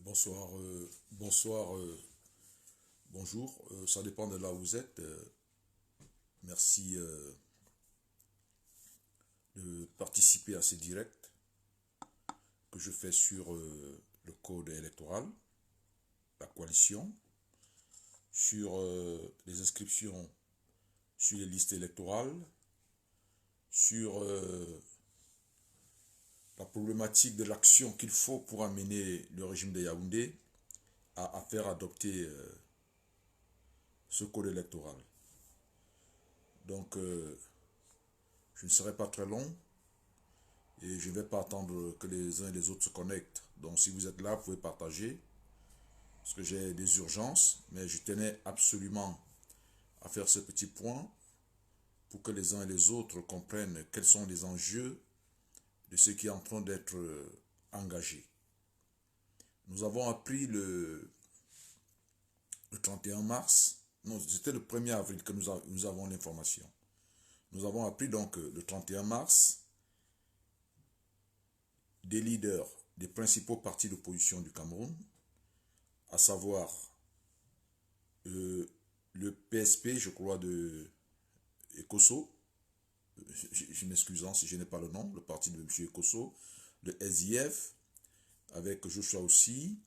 Bonsoir, bonjour. Ça dépend de là où vous êtes. Merci de participer à ces directs que je fais sur le code électoral, la coalition, sur les inscriptions sur les listes électorales, sur la problématique de l'action qu'il faut pour amener le régime de Yaoundé à faire adopter ce code électoral. Donc, je ne serai pas très long et je ne vais pas attendre que les uns et les autres se connectent. Donc, si vous êtes là, vous pouvez partager parce que j'ai des urgences, mais je tenais absolument à faire ce petit point pour que les uns et les autres comprennent quels sont les enjeux de ce qui est en train d'être engagé. Nous avons appris le 31 mars, non, c'était le 1er avril que nous avons l'information. Nous avons appris donc le 31 mars des leaders des principaux partis d'opposition du Cameroun, à savoir le PSP, je crois, de Ekosso, je m'excuse si je n'ai pas le nom, le parti de M. Ekosso, le SIF, avec Joshua aussi,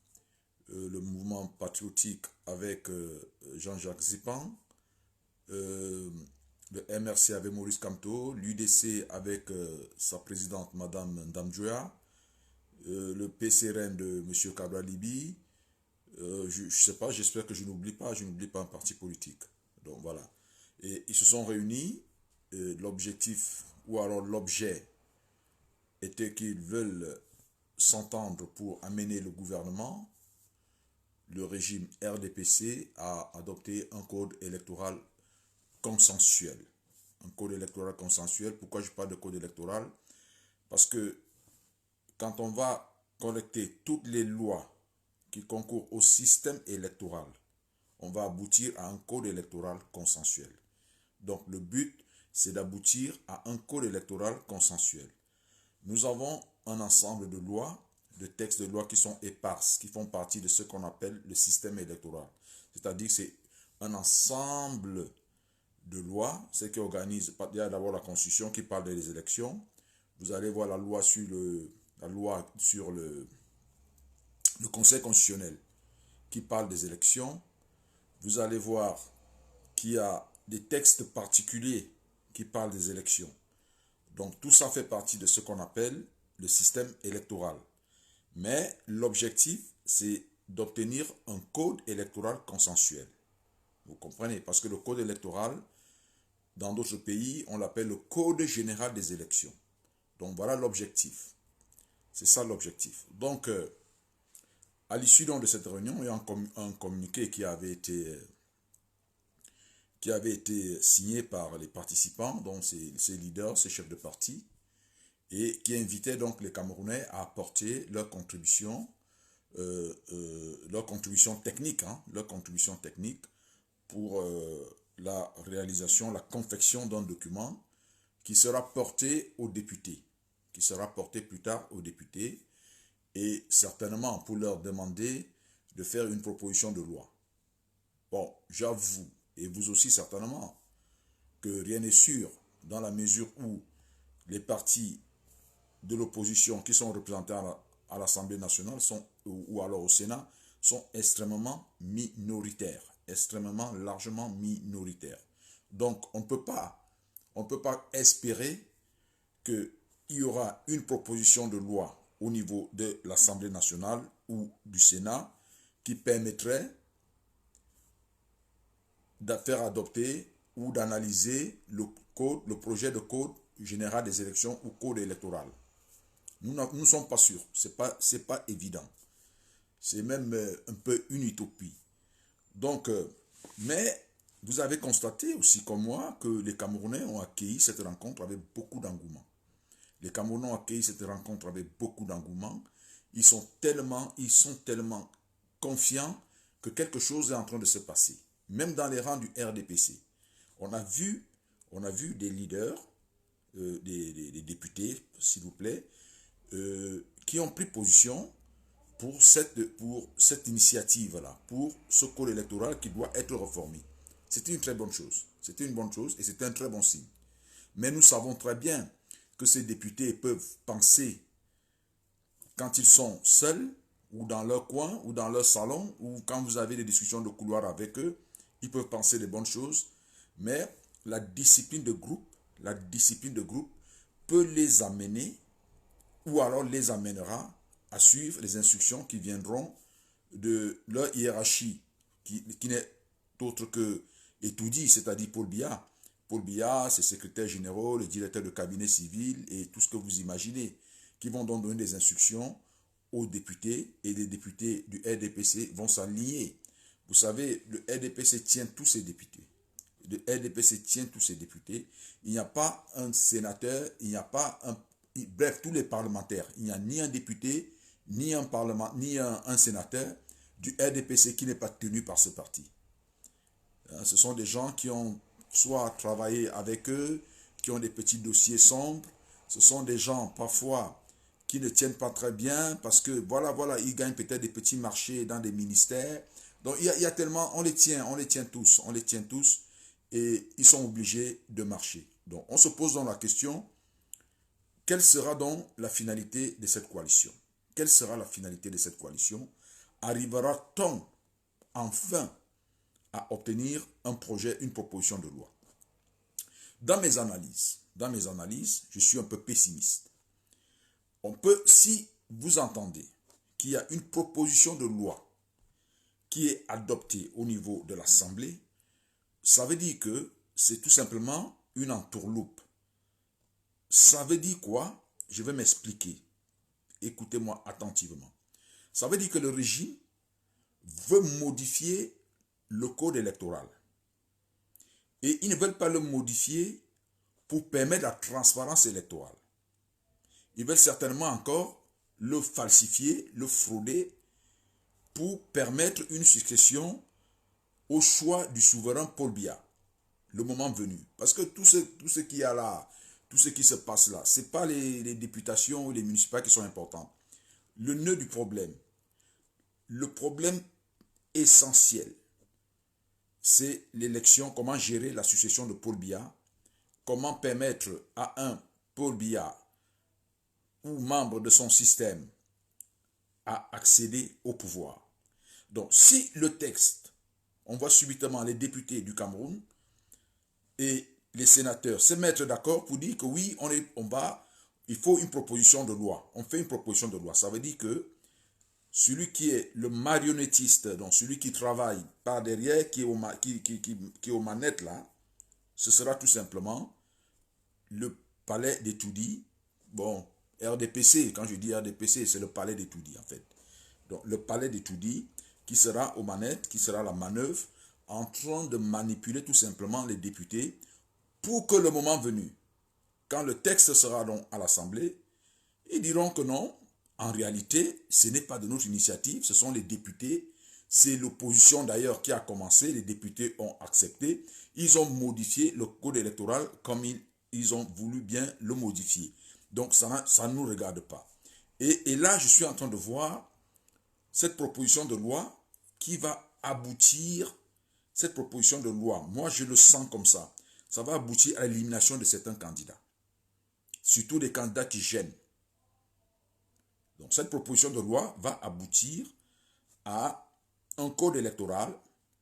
le mouvement patriotique avec Jean-Jacques Zipan, le MRC avec Maurice Kamto, l'UDC avec sa présidente Madame Ndamjoya, le PCRN de M. Kabla Libi, je ne sais pas, j'espère que je n'oublie pas un parti politique. Donc voilà. Et ils se sont réunis, l'objectif, ou alors l'objet, était qu'ils veulent s'entendre pour amener le gouvernement, le régime RDPC, à adopter un code électoral consensuel. Un code électoral consensuel. Pourquoi je parle de code électoral? Parce que quand on va collecter toutes les lois qui concourent au système électoral, on va aboutir à un code électoral consensuel. Donc le but, c'est d'aboutir à un code électoral consensuel. Nous avons un ensemble de lois, de textes de loi qui sont éparses, qui font partie de ce qu'on appelle le système électoral. C'est-à-dire que c'est un ensemble de lois, ce qui organise, il y a d'abord la Constitution qui parle des élections. Vous allez voir la loi sur le Conseil constitutionnel qui parle des élections. Vous allez voir qu'il y a des textes particuliers qui parlent des élections. Donc tout ça fait partie de ce qu'on appelle le système électoral. Mais l'objectif, c'est d'obtenir un code électoral consensuel. Vous comprenez? Parce que le code électoral, dans d'autres pays, on l'appelle le code général des élections. Donc voilà l'objectif. C'est ça l'objectif. Donc, à l'issue de cette réunion, il y a un communiqué qui avait été signé par les participants, donc ces leaders, ces chefs de parti, et qui invitait donc les Camerounais à apporter leur contribution technique, leur contribution technique pour la réalisation, la confection d'un document qui sera porté aux députés, qui sera porté plus tard aux députés, et certainement pour leur demander de faire une proposition de loi. Bon, j'avoue, et vous aussi certainement, que rien n'est sûr dans la mesure où les partis de l'opposition qui sont représentés à l'Assemblée nationale ou alors au Sénat sont extrêmement minoritaires, extrêmement largement minoritaires. Donc on ne peut pas espérer qu'il y aura une proposition de loi au niveau de l'Assemblée nationale ou du Sénat qui permettrait de faire adopter ou d'analyser le projet de code général des élections ou code électoral. Nous ne sommes pas sûrs, c'est pas évident. C'est même un peu une utopie. Donc, mais vous avez constaté aussi comme moi que les Camerounais ont accueilli cette rencontre avec beaucoup d'engouement. Les Camerounais ont accueilli cette rencontre avec beaucoup d'engouement. Ils sont tellement confiants que quelque chose est en train de se passer. Même dans les rangs du RDPC. On a vu des leaders, des députés, s'il vous plaît, qui ont pris position pour cette initiative-là, pour ce code électoral qui doit être reformé. C'était une très bonne chose. C'était une bonne chose et c'était un très bon signe. Mais nous savons très bien que ces députés peuvent penser, quand ils sont seuls, ou dans leur coin, ou dans leur salon, ou quand vous avez des discussions de couloir avec eux, ils peuvent penser des bonnes choses, mais la discipline de groupe peut les amener, ou alors les amènera à suivre les instructions qui viendront de leur hiérarchie, qui n'est autre que Etoudi, c'est-à-dire Paul Biya. Paul Biya, c'est secrétaire général, le directeur de cabinet civil et tout ce que vous imaginez, qui vont donc donner des instructions aux députés et les députés du RDPC vont s'aligner. Vous savez, le RDPC tient tous ses députés. Le RDPC tient tous ses députés. Il n'y a pas un sénateur, il n'y a pas un... Bref, tous les parlementaires. Il n'y a ni un député, ni un parlement, ni un sénateur du RDPC qui n'est pas tenu par ce parti. Ce sont des gens qui ont soit travaillé avec eux, qui ont des petits dossiers sombres. Ce sont des gens parfois qui ne tiennent pas très bien parce que voilà, ils gagnent peut-être des petits marchés dans des ministères. Donc il y a tellement, on les tient tous et ils sont obligés de marcher. Donc on se pose donc la question, quelle sera donc la finalité de cette coalition? Quelle sera la finalité de cette coalition? Arrivera-t-on enfin à obtenir un projet, une proposition de loi? Dans mes analyses, je suis un peu pessimiste. On peut, si vous entendez qu'il y a une proposition de loi qui est adoptée au niveau de l'Assemblée, ça veut dire que c'est tout simplement une entourloupe. Ça veut dire quoi? Je vais m'expliquer. Écoutez-moi attentivement. Ça veut dire que le régime veut modifier le code électoral. Et ils ne veulent pas le modifier pour permettre la transparence électorale. Ils veulent certainement encore le falsifier, le frauder, pour permettre une succession au choix du souverain Paul Biya, le moment venu. Parce que tout ce qu'il y a là, tout ce qui se passe là, ce n'est pas les députations ou les municipales qui sont importantes. Le nœud du problème, le problème essentiel, c'est l'élection, comment gérer la succession de Paul Biya, comment permettre à un Paul Biya ou membre de son système à accéder au pouvoir. Donc, si le texte, on voit subitement les députés du Cameroun et les sénateurs se mettre d'accord pour dire que oui, il faut une proposition de loi. On fait une proposition de loi. Ça veut dire que celui qui est le marionnettiste, donc celui qui travaille par derrière, qui est aux manettes là, ce sera tout simplement le palais d'Etoudi. Bon, RDPC, quand je dis RDPC, c'est le palais d'Etoudi en fait. Donc le palais d'Etoudi qui sera aux manettes, qui sera la manœuvre, en train de manipuler tout simplement les députés pour que le moment venu, quand le texte sera donc à l'Assemblée, ils diront que non, en réalité, ce n'est pas de notre initiative, ce sont les députés, c'est l'opposition d'ailleurs qui a commencé, les députés ont accepté, ils ont modifié le code électoral comme ils ont voulu bien le modifier. Donc ça ne nous regarde pas. Et là, je suis en train de voir cette proposition de loi qui va aboutir, cette proposition de loi, moi je le sens comme ça va aboutir à l'élimination de certains candidats, surtout des candidats qui gênent. Donc cette proposition de loi va aboutir à un code électoral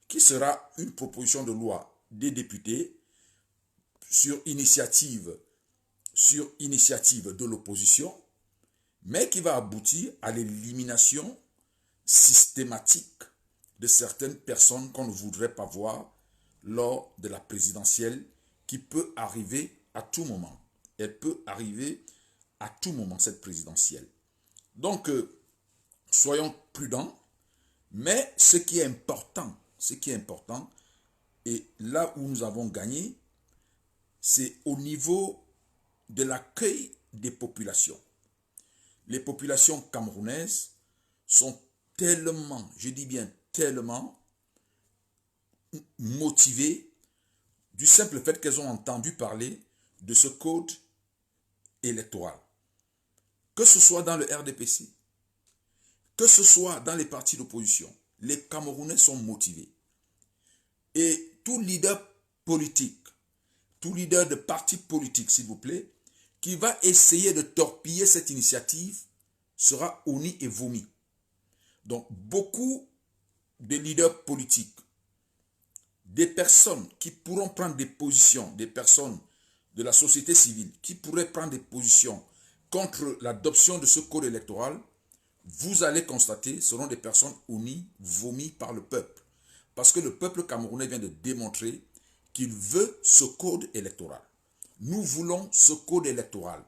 qui sera une proposition de loi des députés sur initiative de l'opposition, mais qui va aboutir à l'élimination systématique de certaines personnes qu'on ne voudrait pas voir lors de la présidentielle qui peut arriver à tout moment. Elle peut arriver à tout moment, cette présidentielle. Donc, soyons prudents, mais ce qui est important, et là où nous avons gagné, c'est au niveau de l'accueil des populations. Les populations camerounaises sont tellement, je dis bien tellement, motivées du simple fait qu'elles ont entendu parler de ce code électoral. Que ce soit dans le RDPC, que ce soit dans les partis d'opposition, les Camerounais sont motivés. Et tout leader politique, tout leader de parti politique, s'il vous plaît, qui va essayer de torpiller cette initiative sera honni et vomi. Donc, beaucoup de leaders politiques, des personnes qui pourront prendre des positions, des personnes de la société civile, qui pourraient prendre des positions contre l'adoption de ce code électoral, vous allez constater, seront des personnes honnies, vomies par le peuple. Parce que le peuple camerounais vient de démontrer qu'il veut ce code électoral. Nous voulons ce code électoral.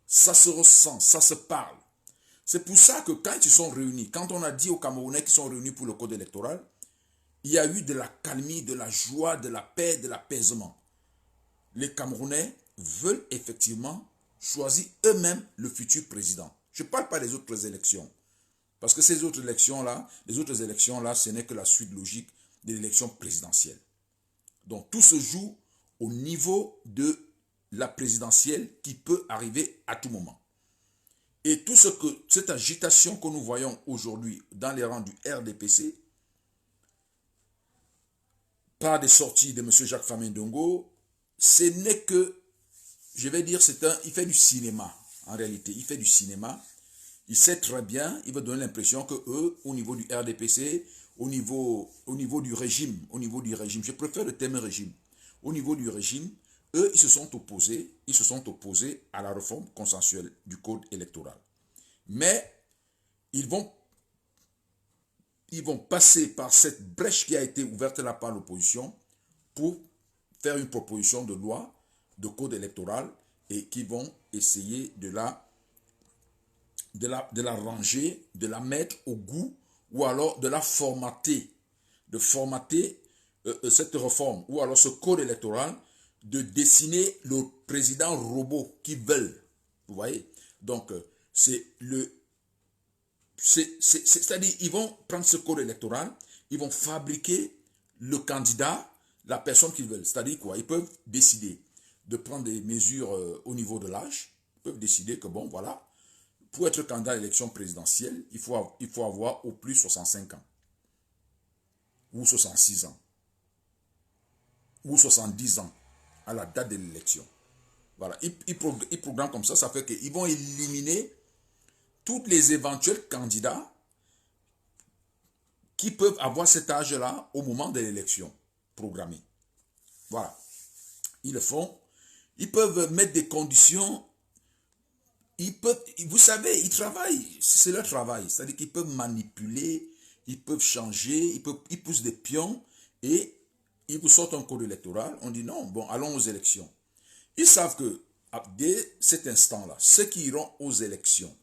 Ça se ressent, ça se parle. C'est pour ça que quand ils sont réunis, quand on a dit aux Camerounais qu'ils sont réunis pour le code électoral, il y a eu de la calmie, de la joie, de la paix, de l'apaisement. Les Camerounais veulent effectivement choisir eux-mêmes le futur président. Je ne parle pas des autres élections. Parce que ces autres élections-là, les autres élections-là, ce n'est que la suite logique de l'élection présidentielle. Donc tout se joue au niveau de la présidentielle qui peut arriver à tout moment. Et tout ce que cette agitation que nous voyons aujourd'hui dans les rangs du RDPC, par des sorties de M. Jacques Famindongo, ce n'est que, je vais dire, il fait du cinéma, en réalité. Il fait du cinéma. Il sait très bien, il va donner l'impression que eux, au niveau du RDPC, au niveau du régime, je préfère le terme régime, au niveau du régime, eux, ils se sont opposés à la réforme consensuelle du code électoral. Mais ils vont passer par cette brèche qui a été ouverte là par l'opposition pour faire une proposition de loi, de code électoral, et qui vont essayer de la ranger, de la mettre au goût, ou alors de la formater, cette réforme, ou alors ce code électoral, de dessiner le président robot qu'ils veulent. Vous voyez? Donc, c'est-à-dire, ils vont prendre ce code électoral, ils vont fabriquer le candidat, la personne qu'ils veulent. C'est-à-dire quoi? Ils peuvent décider de prendre des mesures au niveau de l'âge. Ils peuvent décider que, bon, voilà, pour être candidat à l'élection présidentielle, il faut avoir au plus 65 ans, ou 66 ans, ou 70 ans à la date de l'élection. Voilà, ils programment comme ça fait qu'ils vont éliminer tous les éventuels candidats qui peuvent avoir cet âge-là au moment de l'élection programmée. Voilà. Ils le font. Ils peuvent mettre des conditions. Vous savez, ils travaillent. C'est leur travail. C'est-à-dire qu'ils peuvent manipuler, ils peuvent changer, ils poussent des pions et ils vous sortent un code électoral. On dit non, bon, allons aux élections. Ils savent que dès cet instant-là, ceux qui iront aux élections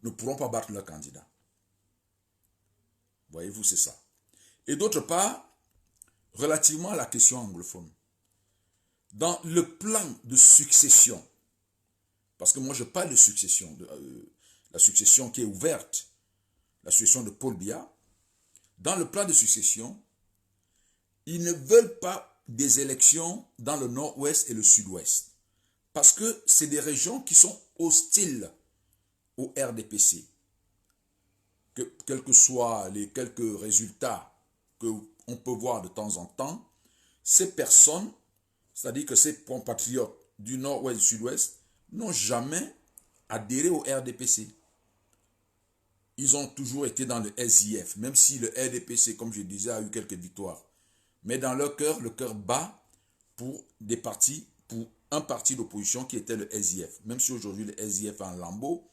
ne pourront pas battre leur candidat. Voyez-vous, c'est ça. Et d'autre part, relativement à la question anglophone, dans le plan de succession, parce que moi je parle de succession, la succession qui est ouverte, la succession de Paul Biya, dans le plan de succession, ils ne veulent pas des élections dans le nord-ouest et le sud-ouest, parce que c'est des régions qui sont hostiles au RDPC. Quels que soient les quelques résultats qu'on peut voir de temps en temps, ces personnes, c'est-à-dire que ces compatriotes du nord-ouest et du sud-ouest, n'ont jamais adhéré au RDPC. Ils ont toujours été dans le SIF, même si le RDPC, comme je disais, a eu quelques victoires. Mais dans leur cœur, le cœur bat pour un parti d'opposition qui était le SIF. Même si aujourd'hui le SIF est en lambeau,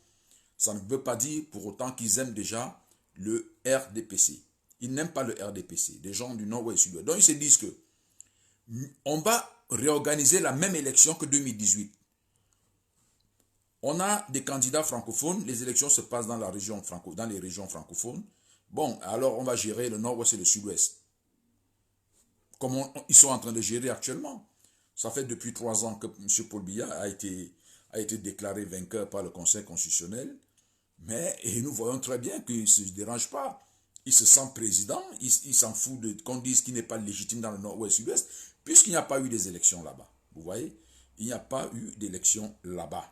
ça ne veut pas dire pour autant qu'ils aiment déjà le RDPC. Ils n'aiment pas le RDPC, des gens du nord-ouest et du sud-ouest. Donc ils se disent que on va réorganiser la même élection que 2018. On a des candidats francophones, les élections se passent dans les régions francophones. Bon, alors on va gérer le nord-ouest et le sud-ouest. Comme ils sont en train de gérer actuellement. Ça fait depuis 3 ans que M. Paul Biya a été déclaré vainqueur par le Conseil constitutionnel. Mais nous voyons très bien qu'il ne se dérange pas. Il se sent président, il s'en fout qu'on dise qu'il n'est pas légitime dans le nord-ouest et le sud-ouest, puisqu'il n'y a pas eu des élections là-bas. Vous voyez? Il n'y a pas eu d'élections là-bas.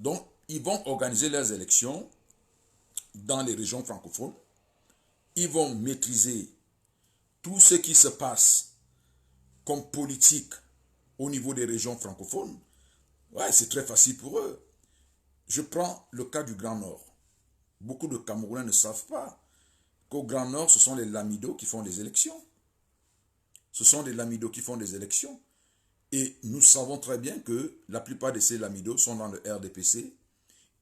Donc, ils vont organiser leurs élections dans les régions francophones. Ils vont maîtriser tout ce qui se passe comme politique au niveau des régions francophones. Ouais, c'est très facile pour eux. Je prends le cas du Grand Nord. Beaucoup de Camerounais ne savent pas qu'au Grand Nord, ce sont les Lamidos qui font les élections. Ce sont les Lamidos qui font des élections. Et nous savons très bien que la plupart de ces Lamidos sont dans le RDPC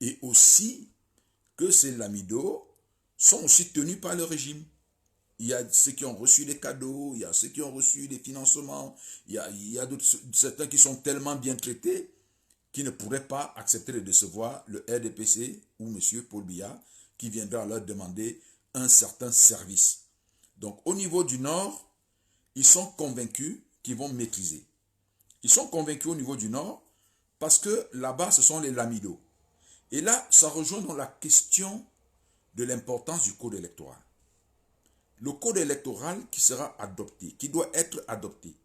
et aussi que ces Lamidos sont aussi tenus par le régime. Il y a ceux qui ont reçu des cadeaux, il y a ceux qui ont reçu des financements, il y a certains qui sont tellement bien traités qui ne pourraient pas accepter de recevoir le RDPC ou M. Paul Biya qui viendra leur demander un certain service. Donc au niveau du Nord, ils sont convaincus qu'ils vont maîtriser. Ils sont convaincus au niveau du Nord parce que là-bas, ce sont les Lamidos. Et là, ça rejoint dans la question de l'importance du code électoral. Le code électoral qui sera adopté, qui doit être adopté,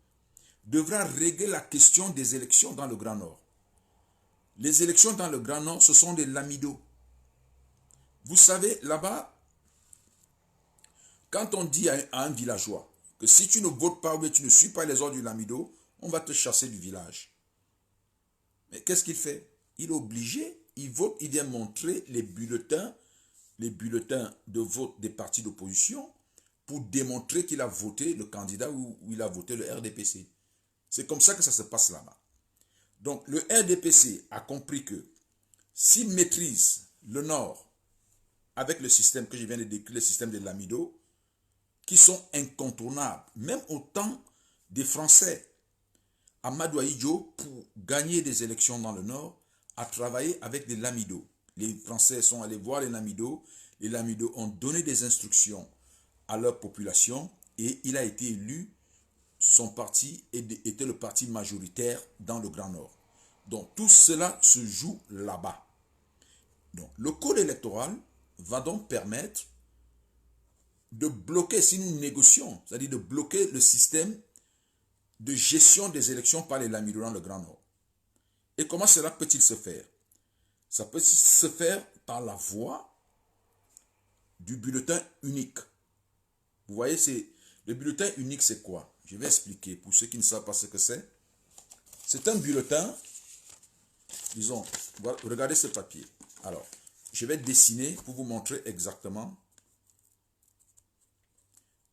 devra régler la question des élections dans le Grand Nord. Les élections dans le Grand Nord, ce sont des Lamidos. Vous savez, là-bas, quand on dit à un villageois que si tu ne votes pas ou tu ne suis pas les ordres du Lamido, on va te chasser du village. Mais qu'est-ce qu'il fait? Il est obligé, il vote, il vient montrer les bulletins de vote des partis d'opposition pour démontrer qu'il a voté le candidat ou il a voté le RDPC. C'est comme ça que ça se passe là-bas. Donc le RDPC a compris que s'il maîtrise le Nord avec le système que je viens de décrire, le système des Lamidos, qui sont incontournables, même au temps des Français, Amadou Ahidjo, pour gagner des élections dans le Nord, a travaillé avec des Lamidos. Les Français sont allés voir les Lamidos ont donné des instructions à leur population et il a été élu. Son parti était le parti majoritaire dans le Grand Nord. Donc tout cela se joue là-bas. Donc le code électoral va donc permettre de bloquer, si nous négocions, c'est-à-dire de bloquer le système de gestion des élections par les Lamidos dans le Grand Nord. Et comment cela peut-il se faire? Ça peut se faire par la voie du bulletin unique. Vous voyez, le bulletin unique, c'est quoi? Je vais expliquer pour ceux qui ne savent pas ce que c'est. C'est un bulletin, disons, regardez ce papier. Alors, je vais dessiner pour vous montrer exactement.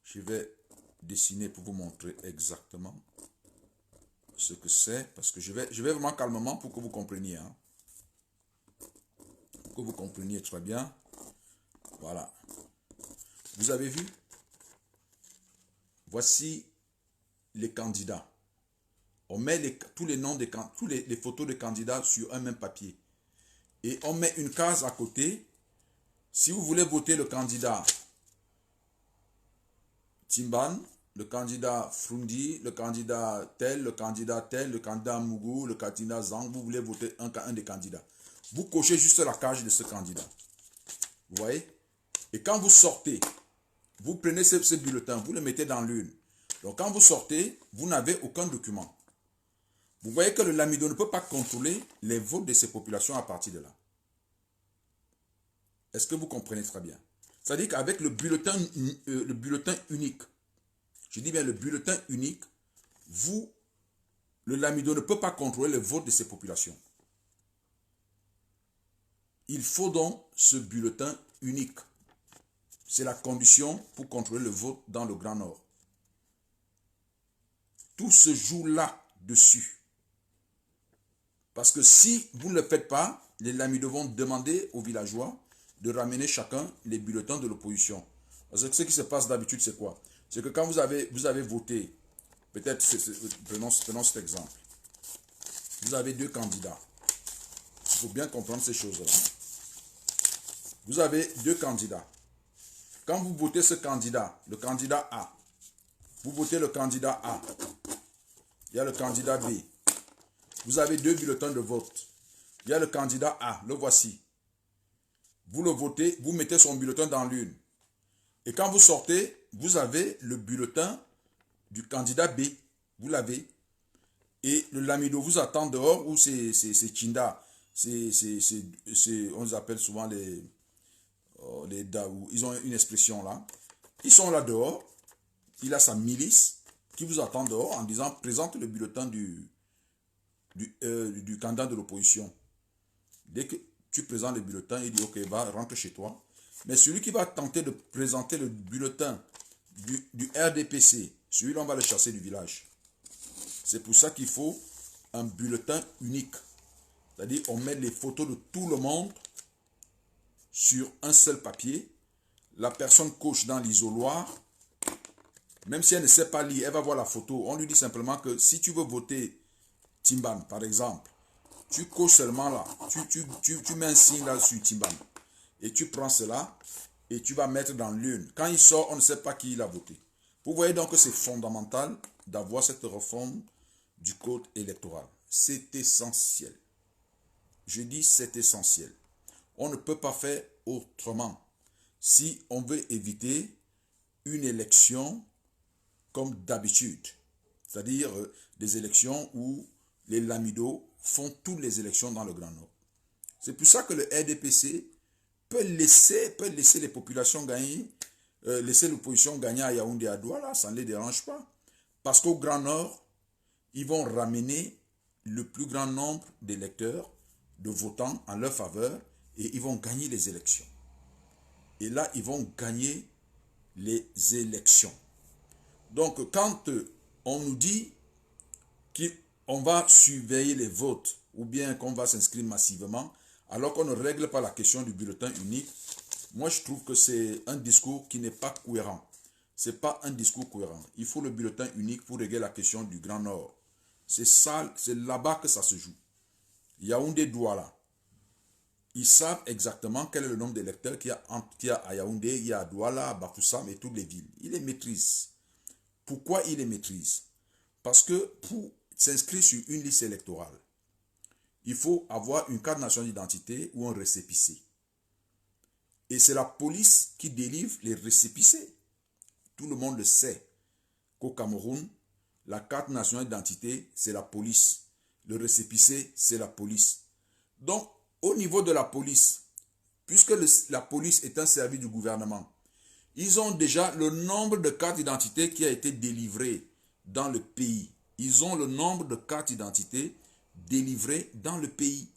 Je vais dessiner pour vous montrer exactement ce que c'est. Parce que je vais vraiment calmement pour que vous compreniez. Hein. Pour que vous compreniez très bien. Voilà. Vous avez vu? Voici les candidats. On met tous les noms, les photos de candidats sur un même papier. Et on met une case à côté. Si vous voulez voter le candidat Timban, le candidat Frundi, le candidat tel, le candidat Mougou, le candidat Zang, vous voulez voter un des candidats. Vous cochez juste la case de ce candidat. Vous voyez? Et quand vous sortez, vous prenez ce bulletin, vous le mettez dans l'urne. Donc quand vous sortez, vous n'avez aucun document. Vous voyez que le Lamido ne peut pas contrôler les votes de ces populations à partir de là. Est-ce que vous comprenez très bien? C'est-à-dire qu'avec le bulletin unique, je dis bien le bulletin unique, le Lamido ne peut pas contrôler le vote de ces populations. Il faut donc ce bulletin unique. C'est la condition pour contrôler le vote dans le Grand Nord. Tout se joue là-dessus. Parce que si vous ne le faites pas, les Lamidos vont demander aux villageois de ramener chacun les bulletins de l'opposition. Parce que ce qui se passe d'habitude, c'est quoi? C'est que quand vous avez voté, peut-être, prenons cet exemple. Vous avez deux candidats. Il faut bien comprendre ces choses-là. Vous avez deux candidats. Quand vous votez ce candidat, le candidat A, vous votez le candidat A. Il y a le candidat B. Vous avez deux bulletins de vote. Il y a le candidat A, le voici. Vous le votez, vous mettez son bulletin dans l'urne. Et quand vous sortez, vous avez le bulletin du candidat B. Vous l'avez. Et le Lamido vous attend dehors ou c'est Chinda. On les appelle souvent les Daou, ils ont une expression là. Ils sont là dehors. Il a sa milice qui vous attend dehors en disant présente le bulletin du candidat de l'opposition. Dès que tu présentes le bulletin, il dit ok, va, rentre chez toi. Mais celui qui va tenter de présenter le bulletin du RDPC, celui-là, on va le chasser du village. C'est pour ça qu'il faut un bulletin unique. C'est-à-dire, on met les photos de tout le monde sur un seul papier. La personne coche dans l'isoloir. Même si elle ne sait pas lire, elle va voir la photo. On lui dit simplement que si tu veux voter Timban, par exemple, tu coches seulement là. Tu mets un signe là sur Timban. Et tu prends cela et tu vas mettre dans l'urne. Quand il sort, on ne sait pas qui il a voté. Vous voyez donc que c'est fondamental d'avoir cette réforme du code électoral. C'est essentiel. Je dis c'est essentiel. On ne peut pas faire autrement si on veut éviter une élection comme d'habitude. C'est-à-dire des élections où les lamidos font toutes les élections dans le Grand Nord. C'est pour ça que le RDPC peut laisser les populations gagner, laisser l'opposition gagner à Yaoundé et à Douala, ça ne les dérange pas. Parce qu'au Grand Nord, ils vont ramener le plus grand nombre d'électeurs, de votants en leur faveur, et ils vont gagner les élections. Et là, ils vont gagner les élections. Donc, quand on nous dit qu'on va surveiller les votes, ou bien qu'on va s'inscrire massivement, alors qu'on ne règle pas la question du bulletin unique, moi je trouve que c'est un discours qui n'est pas cohérent. Ce n'est pas un discours cohérent. Il faut le bulletin unique pour régler la question du Grand Nord. C'est ça, c'est là-bas que ça se joue. Yaoundé Douala. Ils savent exactement quel est le nombre d'électeurs qu'il y a à Yaoundé, il y a à Douala, à Bafoussam et toutes les villes. Ils les maîtrisent. Pourquoi ils les maîtrisent? Parce que pour s'inscrire sur une liste électorale, il faut avoir une carte nationale d'identité ou un récépissé. Et c'est la police qui délivre les récépissés. Tout le monde le sait qu'au Cameroun, la carte nationale d'identité, c'est la police. Le récépissé, c'est la police. Donc, au niveau de la police, puisque la police est un service du gouvernement, ils ont déjà le nombre de cartes d'identité qui a été délivré dans le pays. Ils ont le nombre de cartes d'identité délivrées dans le pays.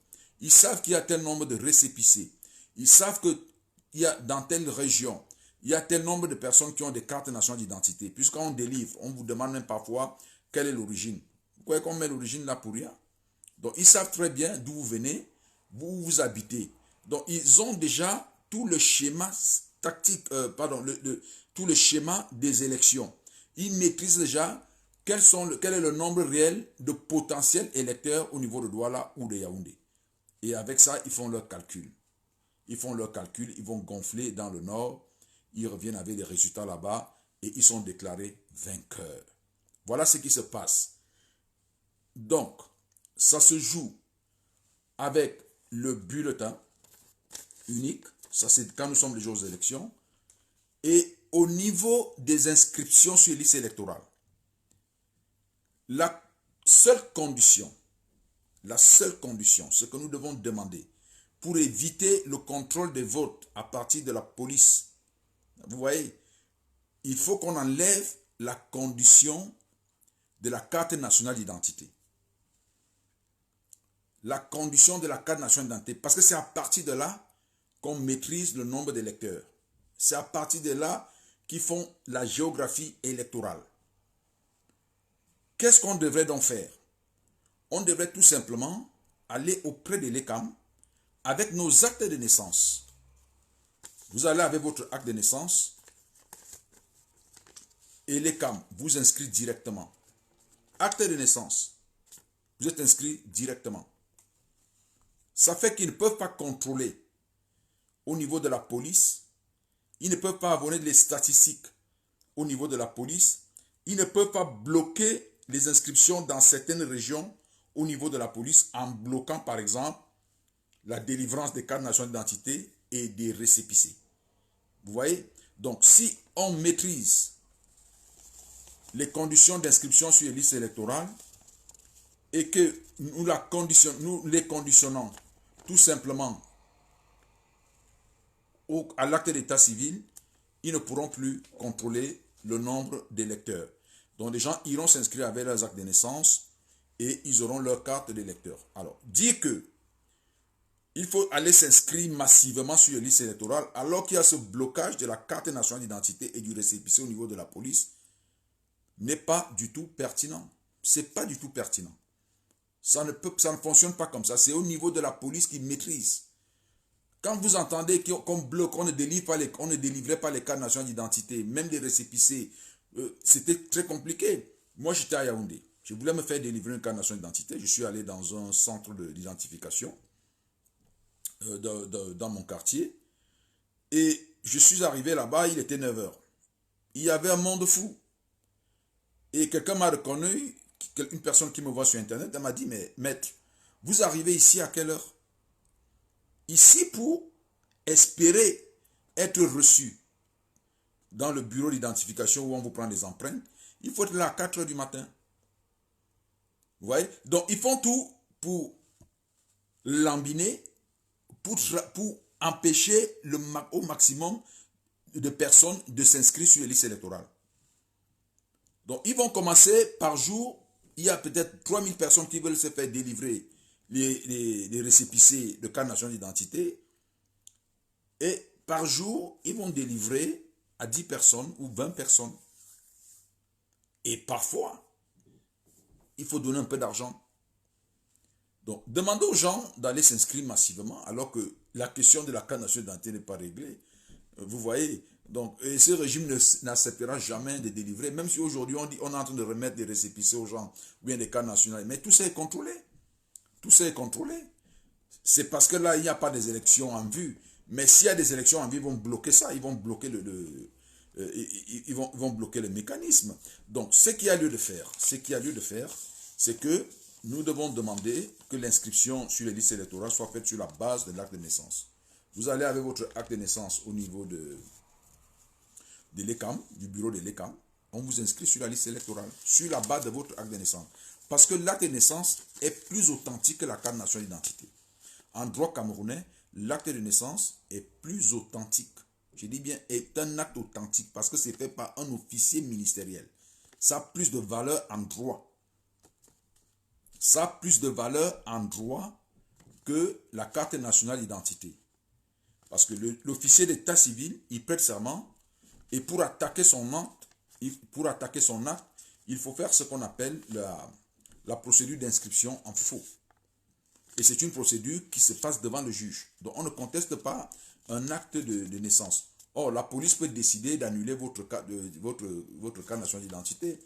Ils savent qu'il y a tel nombre de récépissés. Ils savent qu'il y a dans telle région, il y a tel nombre de personnes qui ont des cartes nationales d'identité. Puisqu'on délivre, on vous demande même parfois quelle est l'origine. Vous croyez qu'on met l'origine là pour rien? Donc ils savent très bien d'où vous venez, où vous habitez. Donc ils ont déjà tout le schéma tactique, tout le schéma des élections. Ils maîtrisent déjà quel est le nombre réel de potentiels électeurs au niveau de Douala ou de Yaoundé. Et avec ça, ils font leur calcul. Ils font leur calcul, ils vont gonfler dans le nord, ils reviennent avec des résultats là-bas et ils sont déclarés vainqueurs. Voilà ce qui se passe. Donc, ça se joue avec le bulletin unique, ça c'est quand nous sommes les jours des élections, et au niveau des inscriptions sur les listes électorales. La seule condition, ce que nous devons demander pour éviter le contrôle des votes à partir de la police, vous voyez, il faut qu'on enlève la condition de la carte nationale d'identité. La condition de la carte nationale d'identité, parce que c'est à partir de là qu'on maîtrise le nombre d'électeurs. C'est à partir de là qu'ils font la géographie électorale. Qu'est-ce qu'on devrait donc faire? On devrait tout simplement aller auprès de l'ECAM avec nos actes de naissance. Vous allez avec votre acte de naissance et l'ECAM vous inscrit directement. Acte de naissance, vous êtes inscrit directement. Ça fait qu'ils ne peuvent pas contrôler au niveau de la police. Ils ne peuvent pas abonner les statistiques au niveau de la police. Ils ne peuvent pas bloquer les inscriptions dans certaines régions au niveau de la police en bloquant par exemple la délivrance des cartes nationales d'identité et des récépissés. Vous voyez? Donc si on maîtrise les conditions d'inscription sur les listes électorales et que nous les conditionnons tout simplement à l'acte d'état civil, ils ne pourront plus contrôler le nombre d'électeurs. Donc les gens iront s'inscrire avec leurs actes de naissance et ils auront leur carte d'électeur. Alors, dire que il faut aller s'inscrire massivement sur les listes électorales alors qu'il y a ce blocage de la carte nationale d'identité et du récépissé au niveau de la police n'est pas du tout pertinent. C'est pas du tout pertinent. Ça ne fonctionne pas comme ça. C'est au niveau de la police qui maîtrise. Quand vous entendez qu'on bloque, on ne délivrait pas les cartes nationales d'identité, même les récépissés, c'était très compliqué. Moi, j'étais à Yaoundé. Je voulais me faire délivrer une carte nationale d'identité. Je suis allé dans un centre d'identification dans mon quartier. Et je suis arrivé là-bas, il était 9 heures. Il y avait un monde fou. Et quelqu'un m'a reconnu, une personne qui me voit sur Internet, elle m'a dit, mais maître, vous arrivez ici à quelle heure? Ici pour espérer être reçu dans le bureau d'identification où on vous prend des empreintes, il faut être là à 4 heures du matin. Vous voyez? Donc, ils font tout pour lambiner, pour empêcher au maximum de personnes de s'inscrire sur les listes électorales. Donc, ils vont commencer par jour. Il y a peut-être 3000 personnes qui veulent se faire délivrer les récépissés de carte nationale d'identité. Et par jour, ils vont délivrer à 10 personnes ou 20 personnes. Et parfois, il faut donner un peu d'argent. Donc, demandez aux gens d'aller s'inscrire massivement alors que la question de la carte nationale d'identité n'est pas réglée. Vous voyez, donc, et ce régime n'acceptera jamais de délivrer, même si aujourd'hui on est en train de remettre des récépissés aux gens, ou bien des cartes nationales, mais tout ça est contrôlé. Tout ça est contrôlé. C'est parce que là, il n'y a pas des élections en vue. Mais s'il y a des élections en vue, ils vont bloquer ça, ils vont bloquer ils vont bloquer le mécanisme. Donc, ce qu'il y a lieu de faire, c'est que nous devons demander que l'inscription sur les listes électorales soit faite sur la base de l'acte de naissance. Vous allez avec votre acte de naissance au niveau de l'ECAM, du bureau de l'ECAM. On vous inscrit sur la liste électorale, sur la base de votre acte de naissance. Parce que l'acte de naissance est plus authentique que la carte nationale d'identité. En droit camerounais, l'acte de naissance est plus authentique. Je dis bien, est un acte authentique parce que c'est fait par un officier ministériel. Ça a plus de valeur en droit. Ça a plus de valeur en droit que la carte nationale d'identité. Parce que l'officier d'état civil, il prête serment et pour attaquer son acte, il faut faire ce qu'on appelle la procédure d'inscription en faux. Et c'est une procédure qui se passe devant le juge. Donc on ne conteste pas un acte de naissance. Or, la police peut décider d'annuler votre carte nationale d'identité.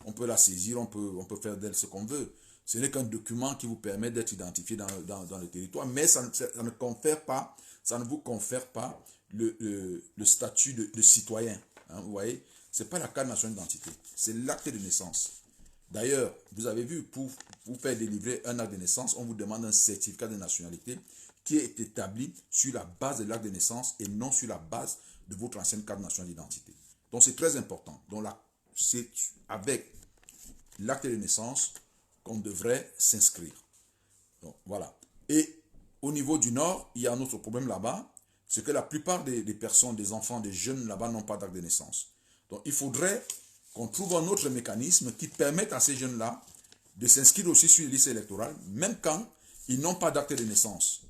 On peut la saisir, on peut faire d'elle ce qu'on veut. Ce n'est qu'un document qui vous permet d'être identifié dans le territoire, mais ça ne vous confère pas le statut de citoyen. Hein, vous voyez, ce n'est pas la carte nationale d'identité, c'est l'acte de naissance. D'ailleurs, vous avez vu, pour vous faire délivrer un acte de naissance, on vous demande un certificat de nationalité qui est établi sur la base de l'acte de naissance et non sur la base de votre ancienne carte nationale d'identité. Donc, c'est très important. Donc, c'est avec l'acte de naissance qu'on devrait s'inscrire. Donc, voilà. Et au niveau du Nord, il y a un autre problème là-bas, c'est que la plupart des personnes, des enfants, des jeunes là-bas n'ont pas d'acte de naissance. Donc, il faudrait qu'on trouve un autre mécanisme qui permette à ces jeunes-là de s'inscrire aussi sur les listes électorales, même quand ils n'ont pas d'acte de naissance.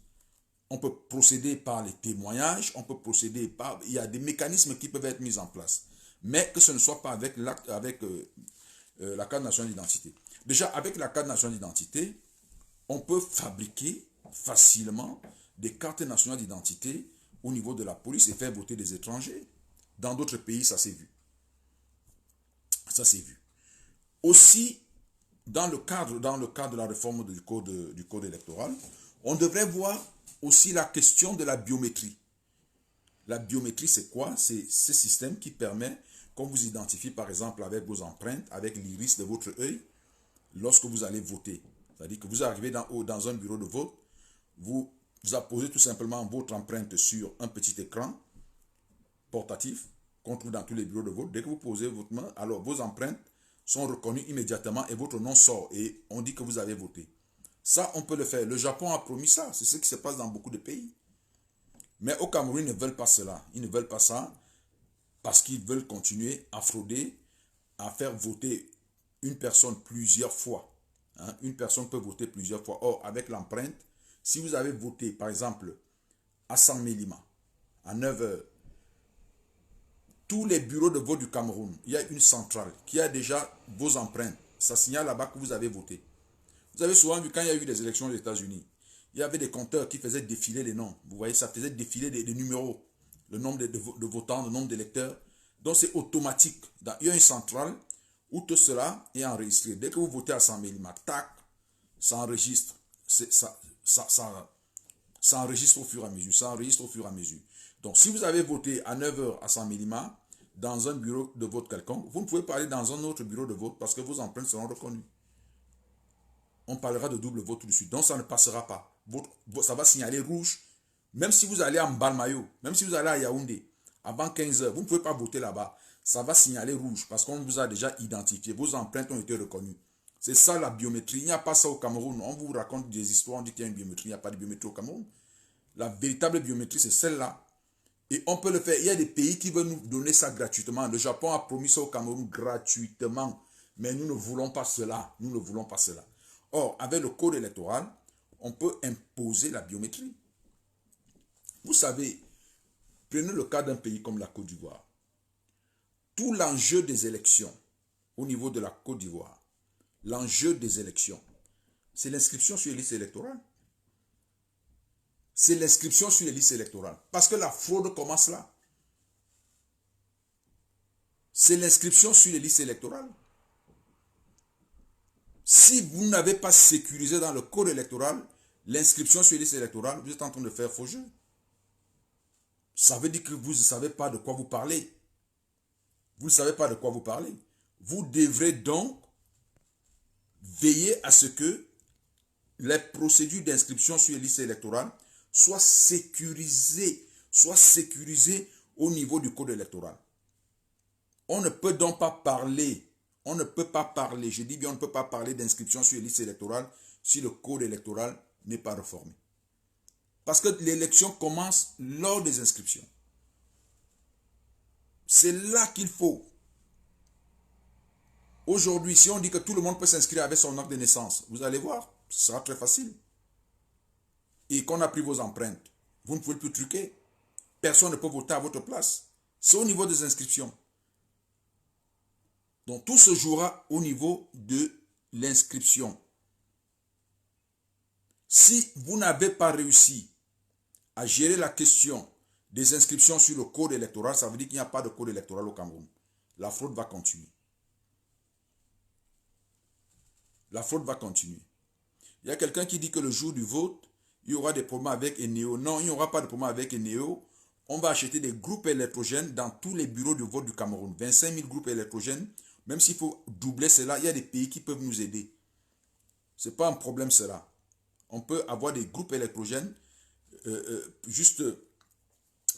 On peut procéder par les témoignages, il y a des mécanismes qui peuvent être mis en place, mais que ce ne soit pas avec la carte nationale d'identité. Déjà, avec la carte nationale d'identité, on peut fabriquer facilement des cartes nationales d'identité au niveau de la police et faire voter des étrangers. Dans d'autres pays, ça s'est vu. Ça s'est vu. Aussi, dans le cadre de la réforme du code électoral, on devrait voir aussi la question de la biométrie. La biométrie, c'est quoi? C'est ce système qui permet qu'on vous identifie, par exemple, avec vos empreintes, avec l'iris de votre œil, lorsque vous allez voter. C'est-à-dire que vous arrivez dans un bureau de vote, vous apposez tout simplement votre empreinte sur un petit écran portatif qu'on trouve dans tous les bureaux de vote. Dès que vous posez votre main, alors vos empreintes sont reconnues immédiatement et votre nom sort et on dit que vous avez voté. Ça, on peut le faire. Le Japon a promis ça. C'est ce qui se passe dans beaucoup de pays. Mais au Cameroun, ils ne veulent pas cela. Ils ne veulent pas ça parce qu'ils veulent continuer à frauder, à faire voter une personne plusieurs fois. Hein. Une personne peut voter plusieurs fois. Or, avec l'empreinte, si vous avez voté, par exemple, à 100 Mélima, à 9 heures, tous les bureaux de vote du Cameroun, il y a une centrale qui a déjà vos empreintes. Ça signale là-bas que vous avez voté. Vous avez souvent vu quand il y a eu des élections aux États-Unis, il y avait des compteurs qui faisaient défiler les noms. Vous voyez, ça faisait défiler des numéros, le nombre de votants, le nombre d'électeurs. Donc c'est automatique. Il y a une centrale où tout cela est enregistré. Dès que vous votez à 100 millimètres, tac, ça enregistre. Ça enregistre au fur et à mesure. Ça enregistre au fur et à mesure. Donc si vous avez voté à 9 heures à 100 millimètres dans un bureau de vote quelconque, vous ne pouvez pas aller dans un autre bureau de vote parce que vos empreintes seront reconnues. On parlera de double vote tout de suite. Donc ça ne passera pas. Ça va signaler rouge. Même si vous allez en Balmayo, même si vous allez à Yaoundé, avant 15 heures, vous ne pouvez pas voter là-bas. Ça va signaler rouge parce qu'on vous a déjà identifié. Vos empreintes ont été reconnues. C'est ça la biométrie. Il n'y a pas ça au Cameroun. On vous raconte des histoires, on dit qu'il y a une biométrie. Il n'y a pas de biométrie au Cameroun. La véritable biométrie, c'est celle-là. Et on peut le faire. Il y a des pays qui veulent nous donner ça gratuitement. Le Japon a promis ça au Cameroun gratuitement. Mais nous ne voulons pas cela. Nous ne voulons pas cela. Or, avec le code électoral, on peut imposer la biométrie. Vous savez, prenez le cas d'un pays comme la Côte d'Ivoire. Tout l'enjeu des élections au niveau de la Côte d'Ivoire, l'enjeu des élections, c'est l'inscription sur les listes électorales. C'est l'inscription sur les listes électorales. Parce que la fraude commence là. C'est l'inscription sur les listes électorales. Si vous n'avez pas sécurisé dans le code électoral l'inscription sur les listes électorales, vous êtes en train de faire faux jeu. Ça veut dire que vous ne savez pas de quoi vous parlez. Vous ne savez pas de quoi vous parlez. Vous devrez donc veiller à ce que les procédures d'inscription sur les listes électorales soient sécurisées au niveau du code électoral. On ne peut donc pas parler, je dis bien on ne peut pas parler d'inscription sur les listes électorales si le code électoral n'est pas réformé. Parce que l'élection commence lors des inscriptions. C'est là qu'il faut. Aujourd'hui, si on dit que tout le monde peut s'inscrire avec son acte de naissance, vous allez voir, ce sera très facile. Et qu'on a pris vos empreintes, vous ne pouvez plus truquer. Personne ne peut voter à votre place. C'est au niveau des inscriptions. Donc tout se jouera au niveau de l'inscription. Si vous n'avez pas réussi à gérer la question des inscriptions sur le code électoral, ça veut dire qu'il n'y a pas de code électoral au Cameroun. La fraude va continuer. La fraude va continuer. Il y a quelqu'un qui dit que le jour du vote, il y aura des problèmes avec Eneo. Non, il n'y aura pas de problème avec Eneo. On va acheter des groupes électrogènes dans tous les bureaux de vote du Cameroun. 25 000 groupes électrogènes. Même s'il faut doubler cela, il y a des pays qui peuvent nous aider. Ce n'est pas un problème cela. On peut avoir des groupes électrogènes juste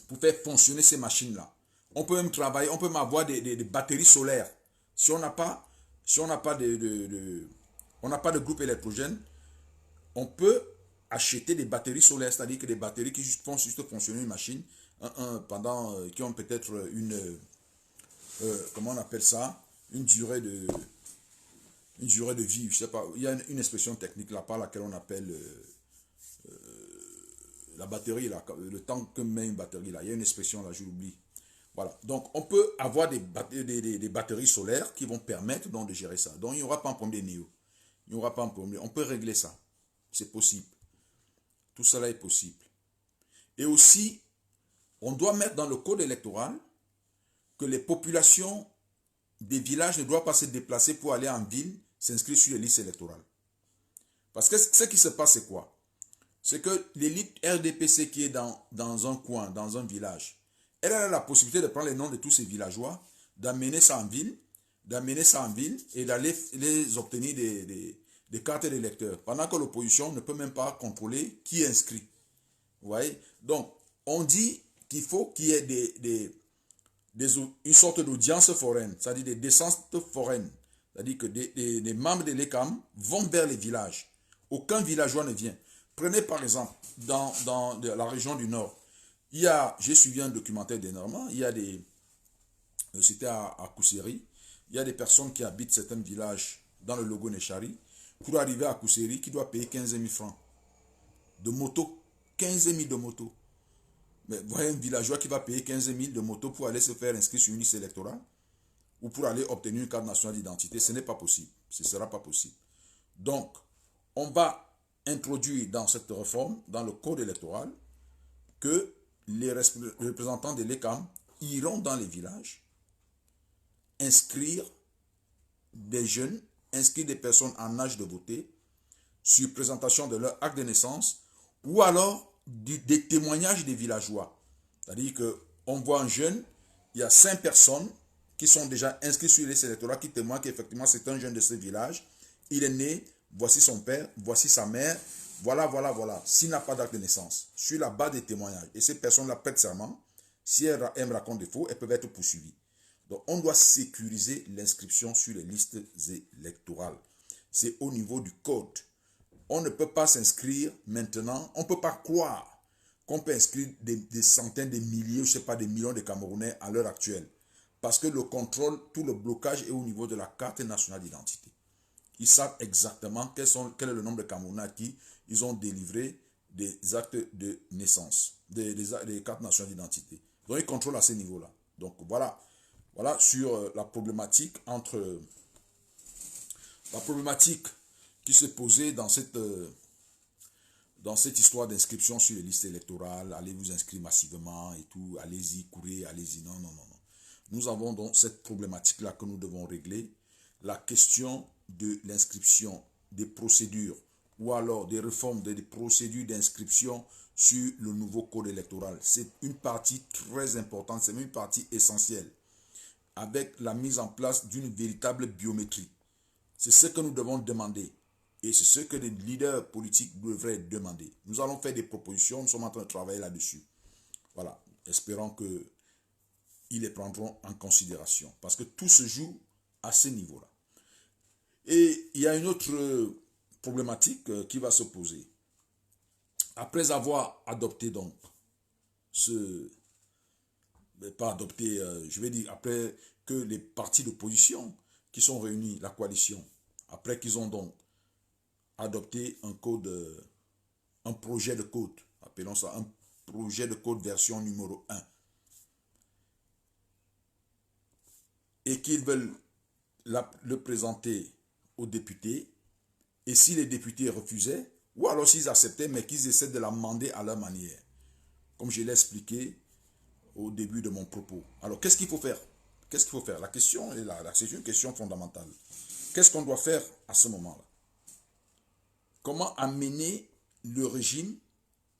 pour faire fonctionner ces machines-là. On peut même travailler, on peut même avoir des batteries solaires. Si on n'a pas, on n'a pas de groupe électrogène, on peut acheter des batteries solaires, c'est-à-dire que des batteries qui font juste fonctionner une machine qui ont peut-être comment on appelle ça, une durée de vie, je sais pas, il y a une expression technique là par laquelle on appelle la batterie là, le temps que met une batterie là, il y a une expression là, je l'oublie. Voilà, donc on peut avoir des batteries solaires qui vont permettre donc de gérer ça. Donc il n'y aura pas un problème de néo. Il n'y aura pas un problème. On peut régler ça. C'est possible. Tout cela est possible. Et aussi, on doit mettre dans le code électoral que les populations des villages ne doivent pas se déplacer pour aller en ville, s'inscrire sur les listes électorales. Parce que ce qui se passe, c'est quoi? C'est que l'élite RDPC qui est dans un coin, dans un village, elle a la possibilité de prendre les noms de tous ces villageois, d'amener ça en ville et d'aller les obtenir des cartes d'électeurs. Pendant que l'opposition ne peut même pas contrôler qui est inscrit. Vous voyez? Donc, on dit qu'il faut qu'il y ait une sorte d'audience foraine, c'est-à-dire des descentes foraines. C'est-à-dire que des membres de l'ECAM vont vers les villages. Aucun villageois ne vient. Prenez par exemple, dans la région du Nord, J'ai suivi un documentaire dernièrement, c'était à Kousséri, il y a des personnes qui habitent certains villages dans le Logo Nechari, pour arriver à Kousséri, qui doivent payer 15 000 francs de moto, 15 000 de moto. Mais vous voyez un villageois qui va payer 15 000 de moto pour aller se faire inscrire sur une liste électorale ou pour aller obtenir une carte nationale d'identité, ce n'est pas possible. Ce ne sera pas possible. Donc, on va introduire dans cette réforme, dans le code électoral, que les représentants de l'ECAM iront dans les villages inscrire des jeunes, inscrire des personnes en âge de voter sur présentation de leur acte de naissance ou alors des témoignages des villageois. C'est-à-dire qu'on voit un jeune, il y a 5 personnes qui sont déjà inscrites sur les électorats qui témoignent qu'effectivement c'est un jeune de ce village. Il est né, voici son père, voici sa mère, voilà, voilà, voilà. S'il n'a pas d'acte de naissance, sur la base des témoignages, et ces personnes-là prêtent serment, si elles racontent des faux, elles peuvent être poursuivies. Donc on doit sécuriser l'inscription sur les listes électorales. C'est au niveau du code. On ne peut pas s'inscrire maintenant, on ne peut pas croire qu'on peut inscrire des centaines, des milliers, je ne sais pas, des millions de Camerounais à l'heure actuelle. Parce que le contrôle, tout le blocage est au niveau de la carte nationale d'identité. Ils savent exactement quel est le nombre de Camerounais à qui ils ont délivré des actes de naissance, des cartes nationales d'identité. Donc ils contrôlent à ce niveau-là. Donc voilà sur la problématique qui s'est posée dans cette histoire d'inscription sur les listes électorales. Allez vous inscrire massivement et tout, allez-y, courez, allez-y. Non, non, non, non. Nous avons donc cette problématique-là que nous devons régler. La question de l'inscription, des procédures ou alors des réformes des procédures d'inscription sur le nouveau code électoral. C'est une partie très importante, c'est une partie essentielle, avec la mise en place d'une véritable biométrie. C'est ce que nous devons demander. Et c'est ce que les leaders politiques devraient demander. Nous allons faire des propositions, nous sommes en train de travailler là-dessus. Voilà, espérons qu'ils les prendront en considération. Parce que tout se joue à ce niveau-là. Et il y a une autre problématique qui va se poser. Après avoir adopté donc pas adopté, je vais dire, après que les partis d'opposition qui sont réunis, la coalition, après qu'ils ont donc adopté un projet de code, appelons ça un projet de code version numéro 1, et qu'ils veulent le présenter aux députés, et si les députés refusaient, ou alors s'ils acceptaient, mais qu'ils essaient de l'amender à leur manière, comme je l'ai expliqué au début de mon propos. Alors, qu'est-ce qu'il faut faire? Qu'est-ce qu'il faut faire? La question est là, c'est une question fondamentale. Qu'est-ce qu'on doit faire à ce moment-là? Comment amener le régime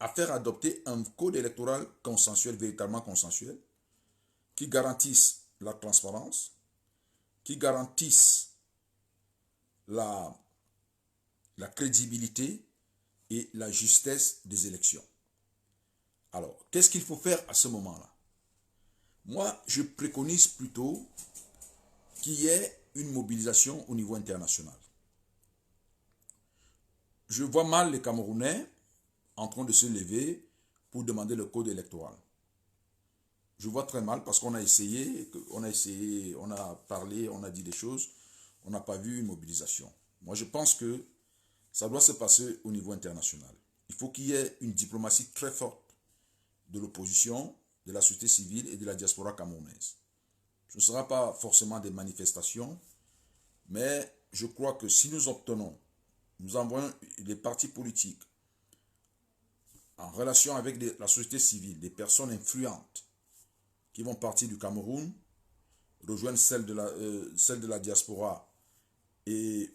à faire adopter un code électoral consensuel, véritablement consensuel, qui garantisse la transparence, qui garantisse la crédibilité et la justesse des élections. Alors, qu'est-ce qu'il faut faire à ce moment-là? Moi, je préconise plutôt qu'il y ait une mobilisation au niveau international. Je vois mal les Camerounais en train de se lever pour demander le code électoral. Je vois très mal parce qu'on a essayé, on a parlé, on a dit des choses, on n'a pas vu une mobilisation. Moi, je pense que ça doit se passer au niveau international. Il faut qu'il y ait une diplomatie très forte de l'opposition, de la société civile et de la diaspora camerounaise. Ce ne sera pas forcément des manifestations, mais je crois que si nous obtenons, nous envoyons les partis politiques en relation avec la société civile, des personnes influentes qui vont partir du Cameroun, rejoindre celle de la diaspora et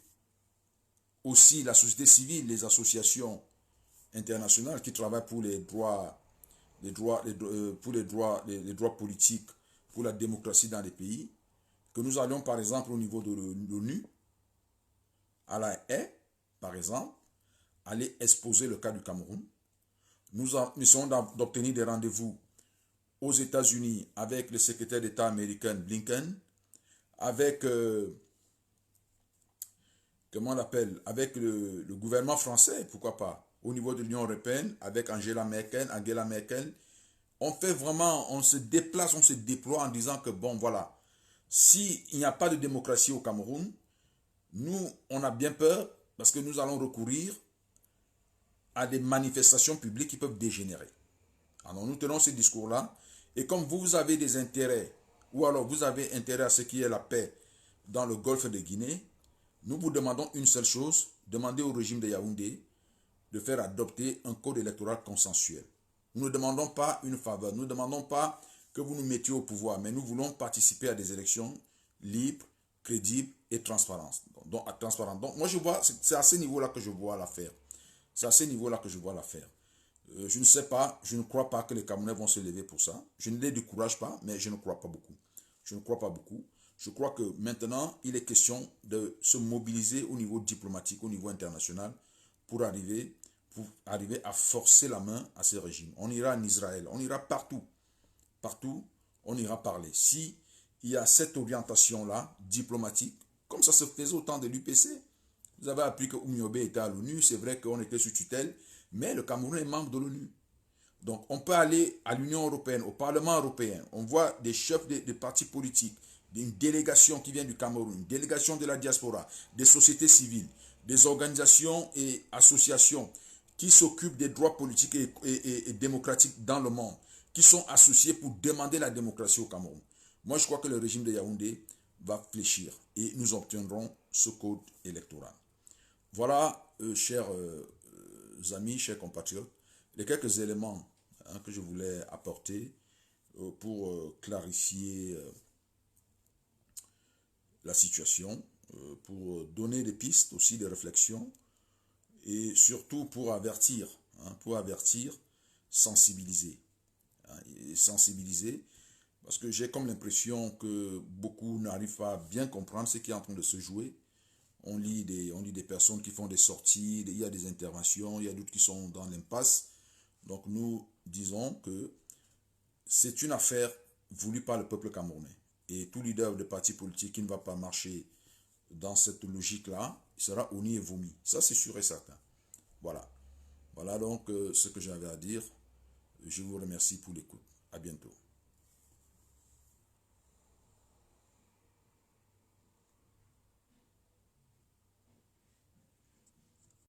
aussi la société civile, les associations internationales qui travaillent pour les droits politiques, pour la démocratie dans les pays, que nous allions par exemple au niveau de l'ONU, à la haie, par exemple, aller exposer le cas du Cameroun. Nous essayons d'obtenir des rendez-vous aux États-Unis avec le secrétaire d'État américain Blinken, avec comment on l'appelle, avec le gouvernement français, pourquoi pas, au niveau de l'Union européenne, avec Angela Merkel, On fait vraiment, on se déplace, on se déploie en disant que bon voilà, s'il n'y a pas de démocratie au Cameroun, nous, on a bien peur parce que nous allons recourir à des manifestations publiques qui peuvent dégénérer. Alors nous tenons ce discours-là, et comme vous avez des intérêts, ou alors vous avez intérêt à ce qu'il y ait la paix dans le golfe de Guinée, nous vous demandons une seule chose, demandez au régime de Yaoundé de faire adopter un code électoral consensuel. Nous ne demandons pas une faveur, nous ne demandons pas que vous nous mettiez au pouvoir, mais nous voulons participer à des élections libres, crédibles et transparentes. Donc moi je vois, c'est à ce niveau-là que je vois l'affaire. C'est à ce niveau-là que je vois l'affaire. Je ne sais pas, je ne crois pas que les Camerounais vont se lever pour ça. Je ne les décourage pas, mais je ne crois pas beaucoup. Je ne crois pas beaucoup. Je crois que maintenant, il est question de se mobiliser au niveau diplomatique, au niveau international, pour arriver à forcer la main à ces régimes. On ira en Israël, on ira partout. Partout, on ira parler. Si il y a cette orientation-là, diplomatique, comme ça se faisait au temps de l'UPC, vous avez appris que Oumiobe était à l'ONU, c'est vrai qu'on était sous tutelle, mais le Cameroun est membre de l'ONU. Donc on peut aller à l'Union européenne, au Parlement européen, on voit des chefs de partis politiques, une délégation qui vient du Cameroun, une délégation de la diaspora, des sociétés civiles, des organisations et associations qui s'occupent des droits politiques et démocratiques dans le monde, qui sont associés pour demander la démocratie au Cameroun. Moi, je crois que le régime de Yaoundé va fléchir et nous obtiendrons ce code électoral. Voilà, chers amis, chers compatriotes, les quelques éléments que je voulais apporter pour clarifier la situation, pour donner des pistes aussi, des réflexions, et surtout pour avertir, sensibiliser. Et sensibiliser, parce que j'ai comme l'impression que beaucoup n'arrivent pas à bien comprendre ce qui est en train de se jouer. On lit des personnes qui font des sorties, il y a des interventions, il y a d'autres qui sont dans l'impasse. Donc nous disons que c'est une affaire voulue par le peuple camerounais. Et tout leader de parti politique qui ne va pas marcher dans cette logique-là, il sera honni et vomi. Ça, c'est sûr et certain. Voilà. Voilà donc ce que j'avais à dire. Je vous remercie pour l'écoute.